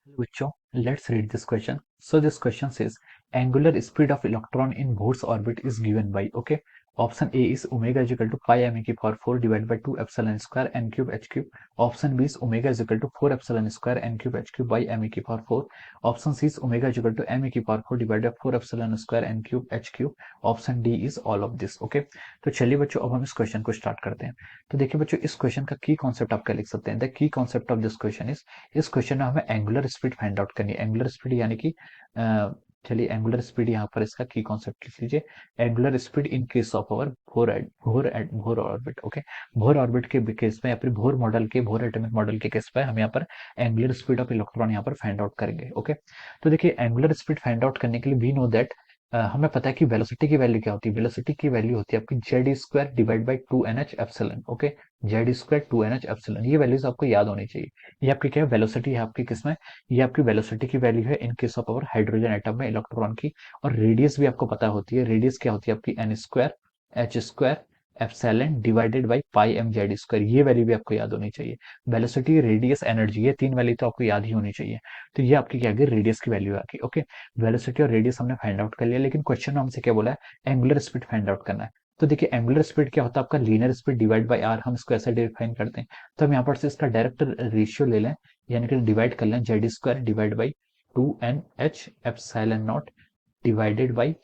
Hello, बच्चों, let's read this question. So this question says angular speed of electron in Bohr's orbit is given by, okay. Option A is omega is equal to pi m e की power 4 divided by 2 epsilon square n cube h cube. Option B is omega is equal to 4 epsilon square n cube h cube by m e की power 4. Option C is omega is equal to m e की power 4 divided by 4 epsilon square n cube h cube. Option D is all of this, okay. तो चलिए बच्चों, अब हम इस question को start करते हैं. तो देखिए बच्चों, इस क्वेश्चन का की कॉन्सेप्ट आप क्या लिख सकते हैं. The key concept of this question is, इस क्वेश्चन में हमें एंगुलर स्पीड फाइंड आउट करनी है. एंगुलर स्पीड यानी कि चलिए एंगुलर स्पीड यहाँ पर इसका की कॉन्सेप्ट लिख लीजिए. Angular speed in case of our भोर ऑर्बिट, ओके. भोर ऑर्बिट के केस में या फिर भोर मॉडल के, भोर एटॉमिक मॉडल के केस पे हम यहाँ पर एंगुलर स्पीड ऑफ इलेक्ट्रॉन यहाँ पर फाइंड आउट करेंगे, ओके. तो देखिए एंगुलर स्पीड फाइंड आउट करने के लिए वी नो दैट हमें पता है कि वेलोसिटी की वैल्यू क्या होती है. वेलोसिटी की वैल्यू होती है आपकी Z square divide by 2 NH epsilon, okay. Z square 2 NH epsilon, ये वैल्यूज आपको याद होनी चाहिए. ये आपकी क्या है, वेलोसिटी है आपकी किसमें, ये आपकी वेलोसिटी की वैल्यू है in case of our hydrogen atom में इलेक्ट्रॉन की. और रेडियस भी आपको पता होती है. रेडियस क्या होती है आपकी, N square H square epsilon divided by pi M Z square. ये वैल्यू भी आपको याद होनी चाहिए. वेलोसिटी, रेडियस, एनर्जी, ये तीन वैल्यू तो आपको याद ही होनी चाहिए. तो ये आपकी क्या आ गई, रेडियस की वैल्यू आ गई, ओके. वेलोसिटी और रेडियस हमने फाइंड आउट कर लिया, लेकिन क्वेश्चन में हमसे क्या बोला है, एंगुलर स्पीड फाइंड आउट करना है. तो देखिए एंगुलर स्पीड क्या होता है आपका, linear speed divide by R. हम इसको ऐसे डिफाइन करते हैं. तो हम यहाँ पर से इसका डायरेक्ट रेशियो ले लें, यानी कि डिवाइड कर लें. Z square divide by 2 NH epsilon nought divided by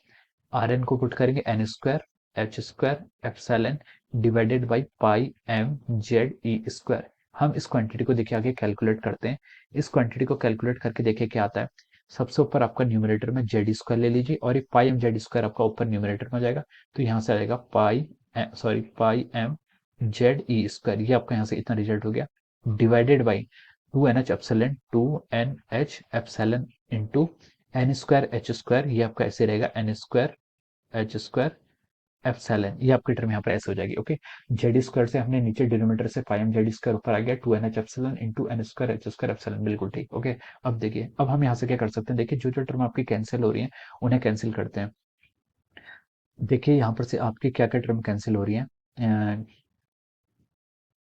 R N को पुट करेंगे N square H square epsilon divided by pi M Z E square. हम इस क्वांटिटी को देखिए आगे कैलकुलेट करते हैं. इस क्वांटिटी को कैलकुलेट करके देखिए क्या आता है. सबसे ऊपर आपका न्यूमरेटर में जेड स्क्वायर ले लीजिए और एक पाई एम जेड स्क्वायर आपका ऊपर न्यूमरेटर में जाएगा. तो यहाँ से आएगा pi M Z E square. ये आपका यहाँ से इतना रिजल्ट हो गया. Divided by 2 NH epsilon 2 NH epsilon into N square H square. ये आपका ऐसे रहेगा, N square H square epsilon. ये आपकी टर्म यहाँ पर ऐसे हो जाएगी, ओके. जेड स्क्वायर से हमने नीचे डिनोमिनेटर से पाई एम जेड स्क्वायर ऊपर आ गया 2 NH epsilon into N square H square epsilon. बिल्कुल ठीक, ओके. अब देखिए, अब हम यहाँ से क्या कर सकते हैं, देखिए जो जो टर्म आपकी कैंसिल हो रही है उन्हें कैंसिल करते हैं. देखिए यहाँ पर से आपकी क्या क्या टर्म कैंसिल हो रही है.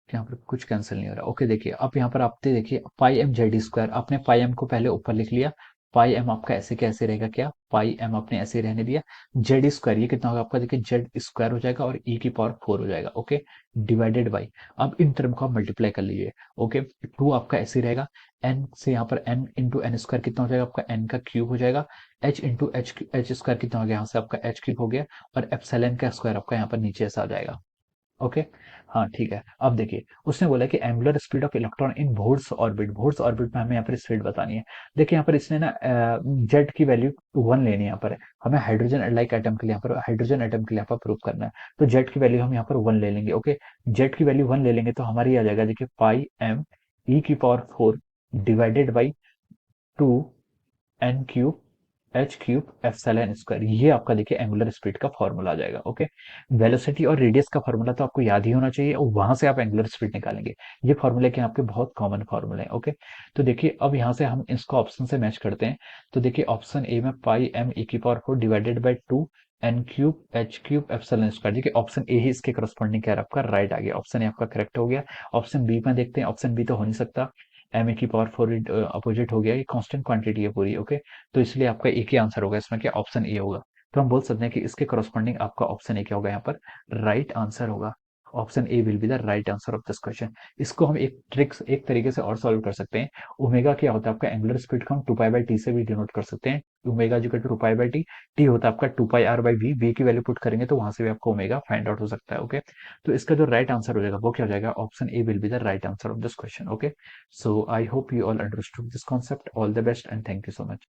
यहाँ पर कुछ कैंसिल नहीं हो रहा, ओके. देखिए अब यहाँ पर आपने देखिए पाई एम जेड स्क्वायर, आपने पाई एम को पहले ऊपर लिख लिया. पाई एम आपका ऐसे कैसे रहेगा, क्या पाई एम आपने ऐसे रहने दिया. जेड स्क्वायर ये कितना होगा आपका, देखिए जेड स्क्वायर हो जाएगा और ई की पावर 4 हो जाएगा, ओके. डिवाइडेड बाई, अब इन टर्म को आप मल्टीप्लाई कर लीजिए, ओके. 2 आपका ऐसे रहेगा. एन से यहाँ पर एन इंटू एन स्क्वायर कितना हो जाएगा आपका, एन का क्यूब हो जाएगा. एच इंटू एच स्क्वायर कितना हो गया, यहाँ से आपका एच क्यूब हो गया. और एप्सिलॉन का स्क्वायर आपका यहाँ पर नीचे ऐसा आ जाएगा, ओके. हाँ ठीक है. अब देखिए उसने बोला कि angular speed of electron in boards orbit. Boards orbit में हमें यहाँ पर स्पीड बतानी है. देखिए यहाँ पर इसने ना जेड की वैल्यू 1 लेनी है. यहाँ पर हमें हाइड्रोजन लाइक एटम के लिए, यहाँ पर हाइड्रोजन एटम के लिए यहाँ पर प्रूव करना है. तो जेड की वैल्यू हम यहाँ पर 1 ले लेंगे, ओके. जेड की वैल्यू 1 ले लेंगे तो हमारी आ जाएगा, देखिए पाई एम ई की power 4 divided by 2 N³ H³ epsilon square. ये आपका देखिए एंगुलर स्पीड का फॉर्मूला आ जाएगा, ओके. वेलोसिटी और रेडियस का फॉर्मूला तो आपको याद ही होना चाहिए और वहां से आप एंगुलर स्पीड निकालेंगे. ये फॉर्मूले के आपके बहुत कॉमन फॉर्मूले हैं, ओके. तो देखिए अब यहाँ से हम इसको ऑप्शन से मैच करते हैं. तो देखिए ऑप्शन ए में पाई एम ई की power 4 divided by 2 N³ H³ epsilon square. देखिए ऑप्शन ए ही इसके करस्पॉन्डिंग क्या है आपका, राइट आ गया. ऑप्शन ए आपका करेक्ट हो गया. ऑप्शन बी में देखते हैं. ऑप्शन बी तो हो नहीं सकता, एम ए की पावर 4 अपोजिट हो गया. ये कांस्टेंट क्वांटिटी है पूरी, ओके. तो इसलिए आपका एक ही आंसर होगा इसमें, क्या ऑप्शन ए होगा. तो हम बोल सकते हैं कि इसके करस्पॉन्डिंग आपका ऑप्शन ए क्या होगा, यहाँ पर राइट आंसर होगा. Option A will be the right answer of this question. इसको हम एक ट्रिक्स, एक तरीके से और सॉल्व कर सकते हैं. ओमेगा क्या होता है आपका, एंगुलर स्पीड को हम 2 पाई बाई टी से भी डिनोट कर सकते हैं. Omega equal to 2 pi by T. T होता है आपका 2 पाई r बाई वी की वैल्यू पुट करेंगे तो वहां से भी आपको ओमेगा फाइंड आउट हो सकता है, ओके. तो इसका जो राइट आंसर हो जाएगा वो क्या हो जाएगा, option A will be the right answer of this question, okay. So I hope you all understood this concept. All the best and thank you so much.